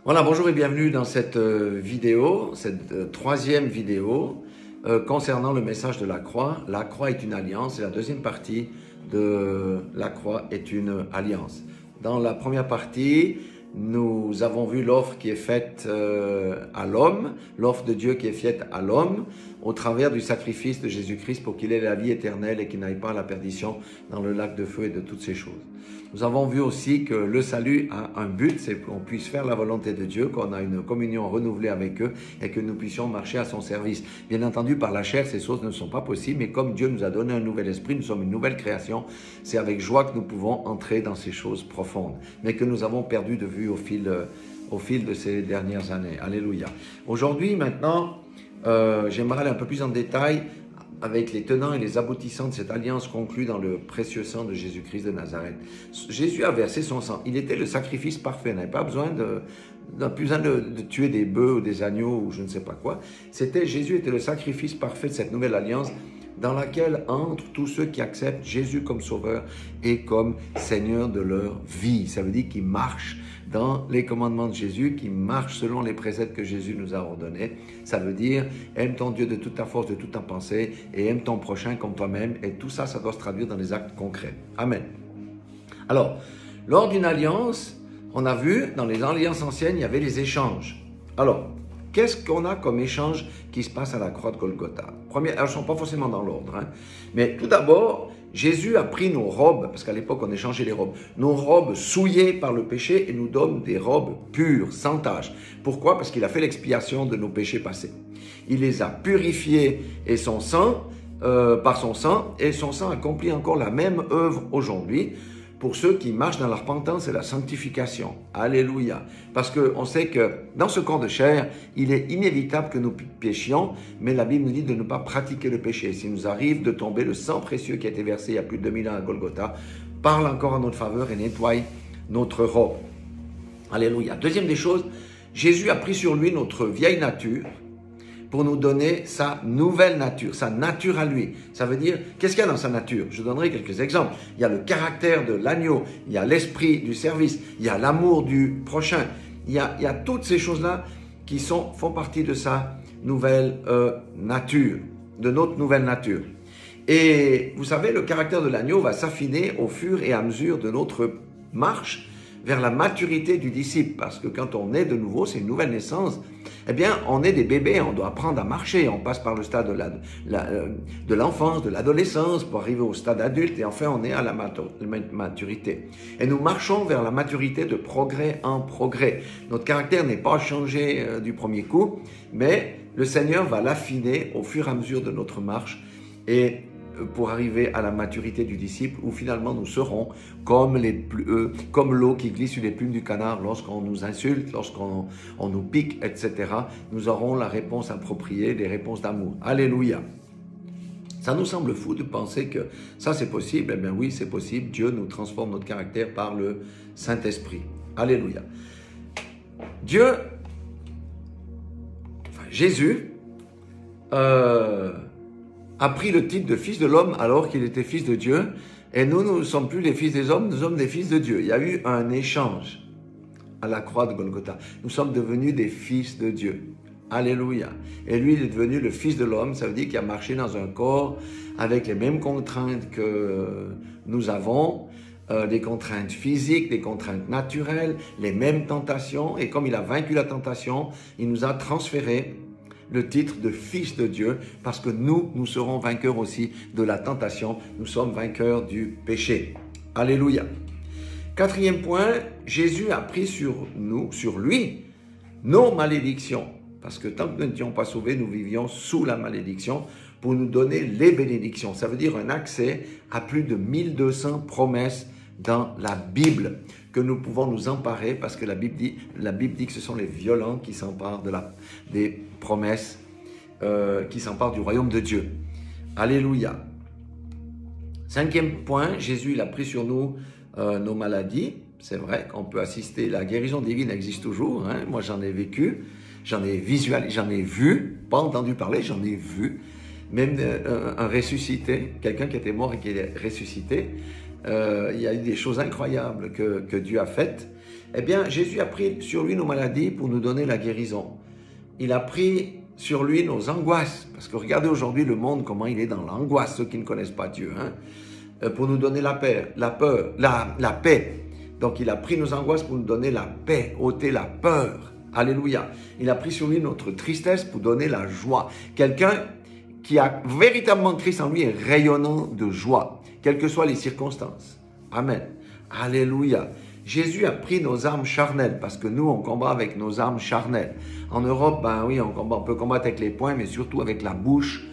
Voilà, bonjour et bienvenue dans cette vidéo, cette troisième vidéo concernant le message de la croix. La croix est une alliance et la deuxième partie de la croix est une alliance. Dans la première partie, nous avons vu l'offre qui est faite à l'homme, l'offre de Dieu qui est faite à l'homme au travers du sacrifice de Jésus-Christ pour qu'il ait la vie éternelle et qu'il n'aille pas à la perdition dans le lac de feu et de toutes ces choses. Nous avons vu aussi que le salut a un but, c'est qu'on puisse faire la volonté de Dieu, qu'on a une communion renouvelée avec eux et que nous puissions marcher à son service. Bien entendu, par la chair, ces choses ne sont pas possibles, mais comme Dieu nous a donné un nouvel esprit, nous sommes une nouvelle création, c'est avec joie que nous pouvons entrer dans ces choses profondes, mais que nous avons perdu de vue au fil de ces dernières années. Alléluia. Aujourd'hui, maintenant, j'aimerais aller un peu plus en détail avec les tenants et les aboutissants de cette alliance conclue dans le précieux sang de Jésus-Christ de Nazareth. Jésus a versé son sang. Il était le sacrifice parfait. Il n'avait pas besoin de tuer des bœufs ou des agneaux ou je ne sais pas quoi. Jésus était le sacrifice parfait de cette nouvelle alliance dans laquelle entrent tous ceux qui acceptent Jésus comme sauveur et comme Seigneur de leur vie. Ça veut dire qu'ils marchent dans les commandements de Jésus, qui marchent selon les préceptes que Jésus nous a ordonnés. Ça veut dire, aime ton Dieu de toute ta force, de toute ta pensée, et aime ton prochain comme toi-même. Et tout ça, ça doit se traduire dans des actes concrets. Amen. Alors, lors d'une alliance, on a vu, dans les alliances anciennes, il y avait les échanges. Alors, qu'est-ce qu'on a comme échange qui se passe à la croix de Golgotha? Elles ne sont pas forcément dans l'ordre, hein. Mais tout d'abord, Jésus a pris nos robes, parce qu'à l'époque on échangeait les robes, nos robes souillées par le péché et nous donne des robes pures, sans tache. Pourquoi? Parce qu'il a fait l'expiation de nos péchés passés. Il les a purifiés et son sang, par son sang, et son sang accomplit encore la même œuvre aujourd'hui pour ceux qui marchent dans la repentance et la sanctification. Alléluia. Parce qu'on sait que dans ce corps de chair, il est inévitable que nous péchions, mais la Bible nous dit de ne pas pratiquer le péché. S'il nous arrive de tomber, le sang précieux qui a été versé il y a plus de 2000 ans à Golgotha parle encore en notre faveur et nettoie notre robe. Alléluia. Deuxième des choses, Jésus a pris sur lui notre vieille nature pour nous donner sa nouvelle nature, sa nature à lui. Ça veut dire, qu'est-ce qu'il y a dans sa nature? Je donnerai quelques exemples. Il y a le caractère de l'agneau, il y a l'esprit du service, il y a l'amour du prochain. Il y a toutes ces choses-là qui font partie de sa nouvelle nature, de notre nouvelle nature. Et vous savez, le caractère de l'agneau va s'affiner au fur et à mesure de notre marche vers la maturité du disciple. Parce que quand on est de nouveau, c'est une nouvelle naissance, eh bien, on est des bébés, on doit apprendre à marcher. On passe par le stade de l'enfance, de l'adolescence, pour arriver au stade adulte, et enfin, on est à la maturité. Et nous marchons vers la maturité de progrès en progrès. Notre caractère n'est pas changé du premier coup, mais le Seigneur va l'affiner au fur et à mesure de notre marche, et pour arriver à la maturité du disciple, où finalement nous serons comme l'eau qui glisse sur les plumes du canard lorsqu'on nous insulte, lorsqu'on nous pique, etc. Nous aurons la réponse appropriée, des réponses d'amour. Alléluia. Ça nous semble fou de penser que ça c'est possible. Eh bien oui, c'est possible. Dieu nous transforme notre caractère par le Saint-Esprit. Alléluia. Jésus, a pris le titre de fils de l'homme alors qu'il était fils de Dieu. Et nous ne sommes plus les fils des hommes, nous sommes des fils de Dieu. Il y a eu un échange à la croix de Golgotha. Nous sommes devenus des fils de Dieu. Alléluia. Et lui, il est devenu le fils de l'homme. Ça veut dire qu'il a marché dans un corps avec les mêmes contraintes que nous avons, des contraintes physiques, des contraintes naturelles, les mêmes tentations. Et comme il a vaincu la tentation, il nous a transféré le titre de fils de Dieu, parce que nous serons vainqueurs aussi de la tentation. Nous sommes vainqueurs du péché. Alléluia. Quatrième point, Jésus a pris sur lui, nos malédictions. Parce que tant que nous n'étions pas sauvés, nous vivions sous la malédiction pour nous donner les bénédictions. Ça veut dire un accès à plus de 1200 promesses dans la Bible que nous pouvons nous emparer, parce que la Bible dit que ce sont les violents qui s'emparent des promesses, qui s'emparent du royaume de Dieu. Alléluia. Cinquième point, Jésus il a pris sur nous nos maladies. C'est vrai qu'on peut assister, la guérison divine existe toujours, hein. Moi j'en ai vécu, j'en ai visualisé, j'en ai vu, pas entendu parler, j'en ai vu. Même un ressuscité, quelqu'un qui était mort et qui est ressuscité. Il y a eu des choses incroyables que Dieu a faites. Eh bien, Jésus a pris sur lui nos maladies pour nous donner la guérison. Il a pris sur lui nos angoisses. Parce que regardez aujourd'hui le monde, comment il est dans l'angoisse, ceux qui ne connaissent pas Dieu. Pour nous donner la paix, la paix. Donc, il a pris nos angoisses pour nous donner la paix, ôter la peur. Alléluia. Il a pris sur lui notre tristesse pour donner la joie. Quelqu'un qui a véritablement Christ en lui est rayonnant de joie, quelles que soient les circonstances. Amen. Alléluia. Jésus a pris nos armes charnelles, parce que nous, on combat avec nos armes charnelles. En Europe, ben oui, on peut combattre avec les poings, mais surtout avec la bouche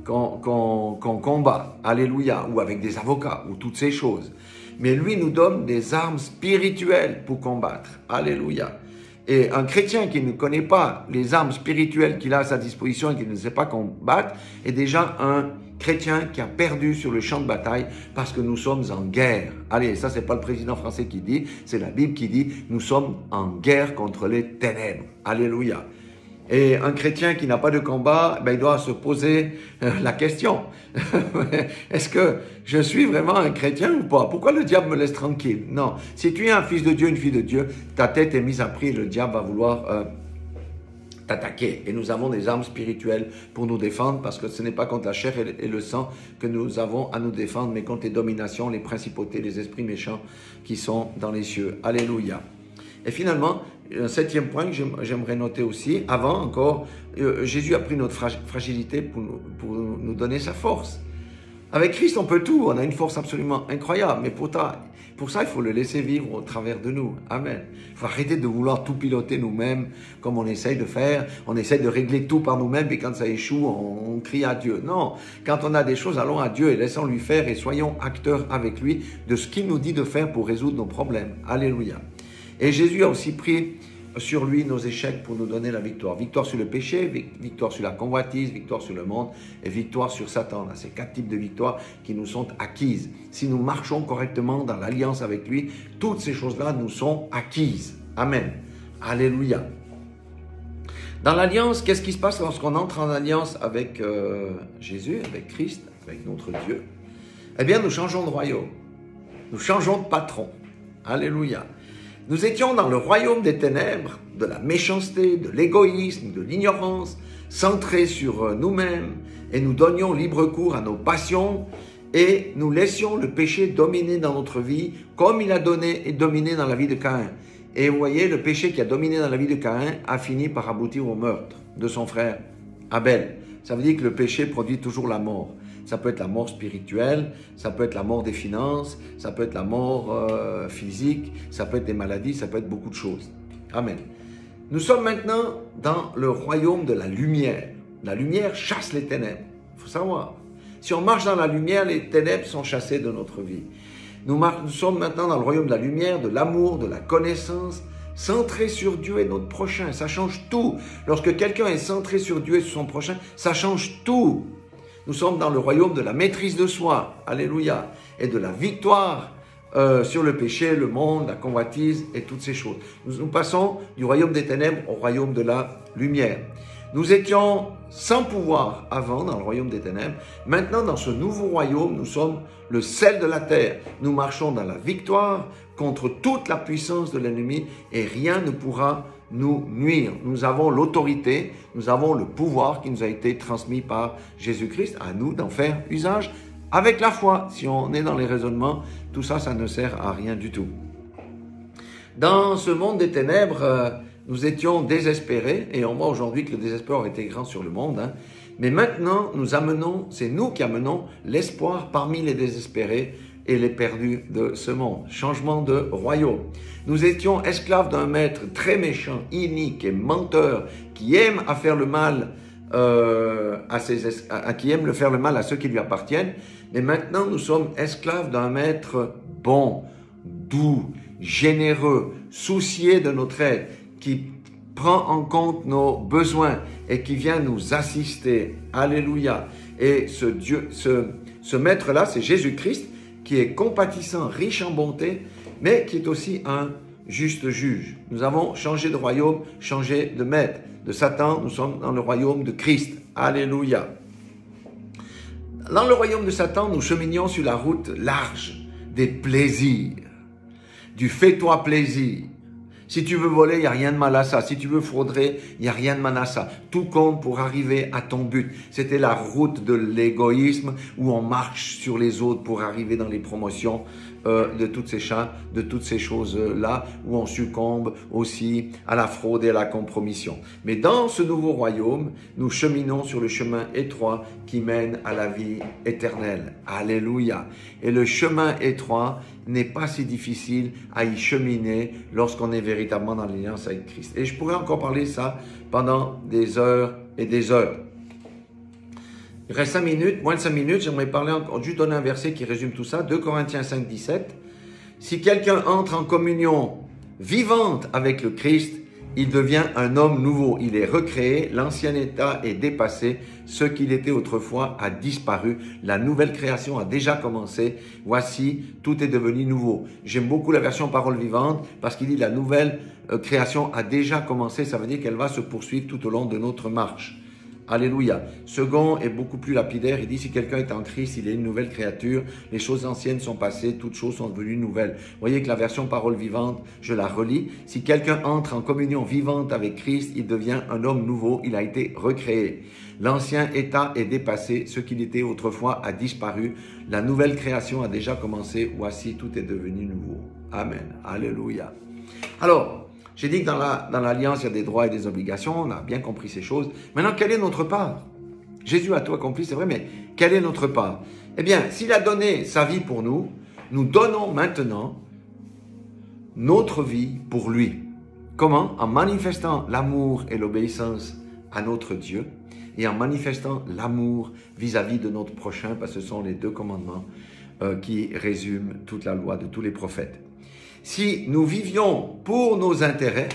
qu'on combat. Alléluia. Ou avec des avocats, ou toutes ces choses. Mais lui nous donne des armes spirituelles pour combattre. Alléluia. Et un chrétien qui ne connaît pas les armes spirituelles qu'il a à sa disposition et qui ne sait pas combattre est déjà un chrétien qui a perdu sur le champ de bataille parce que nous sommes en guerre. Allez, ça c'est pas le président français qui dit, c'est la Bible qui dit, nous sommes en guerre contre les ténèbres. Alléluia. Et un chrétien qui n'a pas de combat, ben, il doit se poser la question. Est-ce que je suis vraiment un chrétien ou pas? Pourquoi le diable me laisse tranquille? Non. Si tu es un fils de Dieu, une fille de Dieu, ta tête est mise à prix et le diable va vouloir t'attaquer. Et nous avons des armes spirituelles pour nous défendre parce que ce n'est pas contre la chair et le sang que nous avons à nous défendre, mais contre les dominations, les principautés, les esprits méchants qui sont dans les cieux. Alléluia. Et finalement, un septième point que j'aimerais noter aussi, avant encore, Jésus a pris notre fragilité pour nous donner sa force. Avec Christ, on peut tout, on a une force absolument incroyable, mais pour ça, il faut le laisser vivre au travers de nous. Amen. Il faut arrêter de vouloir tout piloter nous-mêmes, comme on essaye de faire. On essaye de régler tout par nous-mêmes, et quand ça échoue, on crie à Dieu. Non, quand on a des choses, allons à Dieu et laissons-lui faire et soyons acteurs avec lui de ce qu'il nous dit de faire pour résoudre nos problèmes. Alléluia. Et Jésus a aussi pris sur lui nos échecs pour nous donner la victoire. Victoire sur le péché, victoire sur la convoitise, victoire sur le monde et victoire sur Satan. Là, c'est 4 types de victoires qui nous sont acquises. Si nous marchons correctement dans l'alliance avec lui, toutes ces choses-là nous sont acquises. Amen. Alléluia. Dans l'alliance, qu'est-ce qui se passe lorsqu'on entre en alliance avec Jésus, avec Christ, avec notre Dieu? Eh bien, nous changeons de royaume. Nous changeons de patron. Alléluia. Nous étions dans le royaume des ténèbres, de la méchanceté, de l'égoïsme, de l'ignorance, centrés sur nous-mêmes, et nous donnions libre cours à nos passions, et nous laissions le péché dominer dans notre vie, comme il a dominé dans la vie de Caïn. Et vous voyez, le péché qui a dominé dans la vie de Caïn a fini par aboutir au meurtre de son frère Abel. Ça veut dire que le péché produit toujours la mort. Ça peut être la mort spirituelle, ça peut être la mort des finances, ça peut être la mort physique, ça peut être des maladies, ça peut être beaucoup de choses. Amen. Nous sommes maintenant dans le royaume de la lumière. La lumière chasse les ténèbres. Il faut savoir. Si on marche dans la lumière, les ténèbres sont chassées de notre vie. Nous sommes maintenant dans le royaume de la lumière, de l'amour, de la connaissance, centré sur Dieu et notre prochain. Ça change tout. Lorsque quelqu'un est centré sur Dieu et sur son prochain, ça change tout. Nous sommes dans le royaume de la maîtrise de soi, alléluia, et de la victoire sur le péché, le monde, la convoitise et toutes ces choses. Nous passons du royaume des ténèbres au royaume de la lumière. Nous étions sans pouvoir avant dans le royaume des ténèbres. Maintenant, dans ce nouveau royaume, nous sommes le sel de la terre. Nous marchons dans la victoire contre toute la puissance de l'ennemi et rien ne pourra nous nuire. Nous avons l'autorité, nous avons le pouvoir qui nous a été transmis par Jésus-Christ. À nous d'en faire usage avec la foi. Si on est dans les raisonnements, tout ça, ça ne sert à rien du tout. Dans ce monde des ténèbres, nous étions désespérés et on voit aujourd'hui que le désespoir était grand sur le monde. Mais maintenant, c'est nous qui amenons l'espoir parmi les désespérés et les perdus de ce monde. Changement de royaume. Nous étions esclaves d'un maître très méchant, inique et menteur, qui aime à faire le mal qui aime faire le mal à ceux qui lui appartiennent. Mais maintenant, nous sommes esclaves d'un maître bon, doux, généreux, soucié de notre aide, qui prend en compte nos besoins et qui vient nous assister. Alléluia. Et ce maître-là, c'est Jésus-Christ, qui est compatissant, riche en bonté, mais qui est aussi un juste juge. Nous avons changé de royaume, changé de maître. De Satan, nous sommes dans le royaume de Christ. Alléluia. Dans le royaume de Satan, nous cheminions sur la route large des plaisirs. du fais-toi plaisir. Si tu veux voler, il n'y a rien de mal à ça. Si tu veux frauder, il n'y a rien de mal à ça. Tout compte pour arriver à ton but. C'était la route de l'égoïsme où on marche sur les autres pour arriver dans les promotions de toutes ces choses-là, où on succombe aussi à la fraude et à la compromission. Mais dans ce nouveau royaume, nous cheminons sur le chemin étroit qui mène à la vie éternelle. Alléluia. Et le chemin étroit n'est pas si difficile à y cheminer lorsqu'on est véritablement dans l'alliance avec Christ. Et je pourrais encore parler ça pendant des heures et des heures. Il reste 5 minutes, moins de 5 minutes, j'aimerais parler encore, juste donner un verset qui résume tout ça, 2 Corinthiens 5, 17. Si quelqu'un entre en communion vivante avec le Christ, il devient un homme nouveau, il est recréé, l'ancien état est dépassé, ce qu'il était autrefois a disparu, la nouvelle création a déjà commencé, voici, tout est devenu nouveau. J'aime beaucoup la version parole vivante parce qu'il dit la nouvelle création a déjà commencé, ça veut dire qu'elle va se poursuivre tout au long de notre marche. Alléluia. Second est beaucoup plus lapidaire. Il dit, si quelqu'un est en Christ, il est une nouvelle créature. Les choses anciennes sont passées, toutes choses sont devenues nouvelles. Vous voyez que la version parole vivante, je la relis. Si quelqu'un entre en communion vivante avec Christ, il devient un homme nouveau. Il a été recréé. L'ancien état est dépassé. Ce qu'il était autrefois a disparu. La nouvelle création a déjà commencé. Voici, tout est devenu nouveau. Amen. Alléluia. Alors, j'ai dit que dans l'alliance, il y a des droits et des obligations. On a bien compris ces choses. Maintenant, quelle est notre part? Jésus a tout accompli, c'est vrai, mais quelle est notre part? Eh bien, s'il a donné sa vie pour nous, nous donnons maintenant notre vie pour lui. Comment? En manifestant l'amour et l'obéissance à notre Dieu et en manifestant l'amour vis-à-vis de notre prochain, parce que ce sont les 2 commandements qui résument toute la loi de tous les prophètes. Si nous vivions pour nos intérêts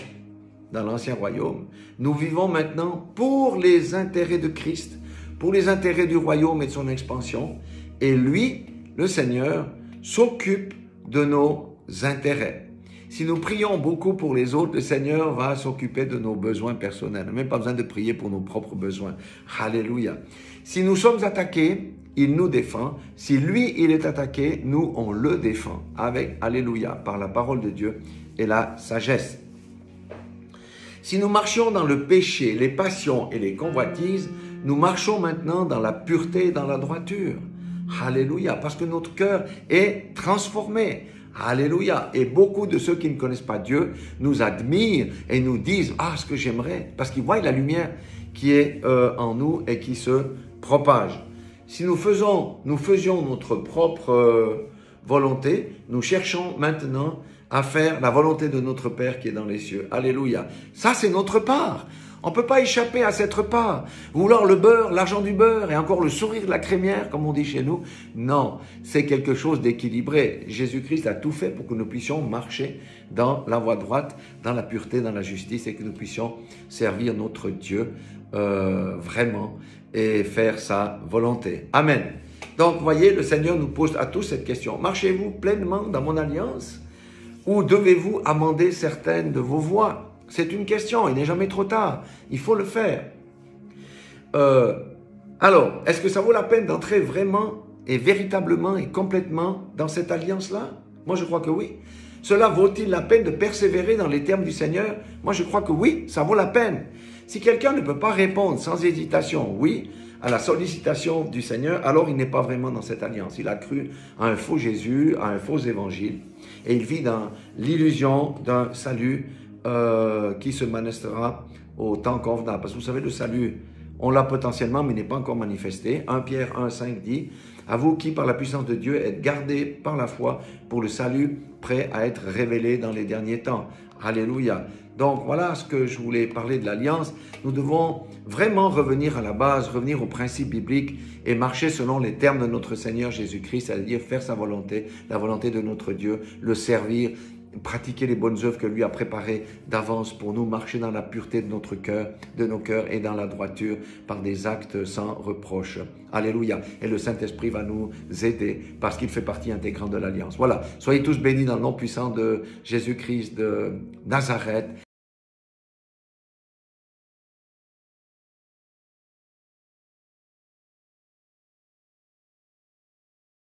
dans l'ancien royaume, nous vivons maintenant pour les intérêts de Christ, pour les intérêts du royaume et de son expansion. Et lui, le Seigneur, s'occupe de nos intérêts. Si nous prions beaucoup pour les autres, le Seigneur va s'occuper de nos besoins personnels. On n'a même pas besoin de prier pour nos propres besoins. Alléluia. Si nous sommes attaqués, il nous défend. Si lui, il est attaqué, nous, on le défend. Avec, alléluia, par la parole de Dieu et la sagesse. Si nous marchions dans le péché, les passions et les convoitises, nous marchons maintenant dans la pureté et dans la droiture. Alléluia, parce que notre cœur est transformé. Alléluia. Et beaucoup de ceux qui ne connaissent pas Dieu nous admirent et nous disent « Ah, ce que j'aimerais », parce qu'ils voient la lumière qui est en nous et qui se propage. Si nous faisions notre propre volonté, nous cherchons maintenant à faire la volonté de notre Père qui est dans les cieux. Alléluia. Ça, c'est notre part. On ne peut pas échapper à cette part. Vouloir le beurre, l'argent du beurre et encore le sourire de la crémière, comme on dit chez nous. Non, c'est quelque chose d'équilibré. Jésus-Christ a tout fait pour que nous puissions marcher dans la voie droite, dans la pureté, dans la justice et que nous puissions servir notre Dieu vraiment et faire sa volonté. Amen. Donc, voyez, le Seigneur nous pose à tous cette question. Marchez-vous pleinement dans mon alliance ou devez-vous amender certaines de vos voies? C'est une question, il n'est jamais trop tard. Il faut le faire. Alors, est-ce que ça vaut la peine d'entrer vraiment et véritablement et complètement dans cette alliance-là? Moi, je crois que oui. Cela vaut-il la peine de persévérer dans les termes du Seigneur? Moi, je crois que oui, ça vaut la peine. Si quelqu'un ne peut pas répondre sans hésitation, oui, à la sollicitation du Seigneur, alors il n'est pas vraiment dans cette alliance. Il a cru à un faux Jésus, à un faux évangile, et il vit dans l'illusion d'un salut qui se manifestera au temps convenable. Parce que vous savez, le salut, on l'a potentiellement, mais il n'est pas encore manifesté. 1 Pierre 1,5 dit « À vous qui, par la puissance de Dieu, êtes gardés par la foi pour le salut prêt à être révélé dans les derniers temps. » Alléluia. Donc voilà ce que je voulais parler de l'alliance. Nous devons vraiment revenir à la base, revenir aux principes bibliques et marcher selon les termes de notre Seigneur Jésus-Christ, c'est-à-dire faire sa volonté, la volonté de notre Dieu, le servir, pratiquer les bonnes œuvres que lui a préparées d'avance pour nous, marcher dans la pureté de notre cœur, de nos cœurs et dans la droiture par des actes sans reproche. Alléluia. Et le Saint-Esprit va nous aider parce qu'il fait partie intégrante de l'Alliance. Voilà. Soyez tous bénis dans le nom puissant de Jésus-Christ de Nazareth.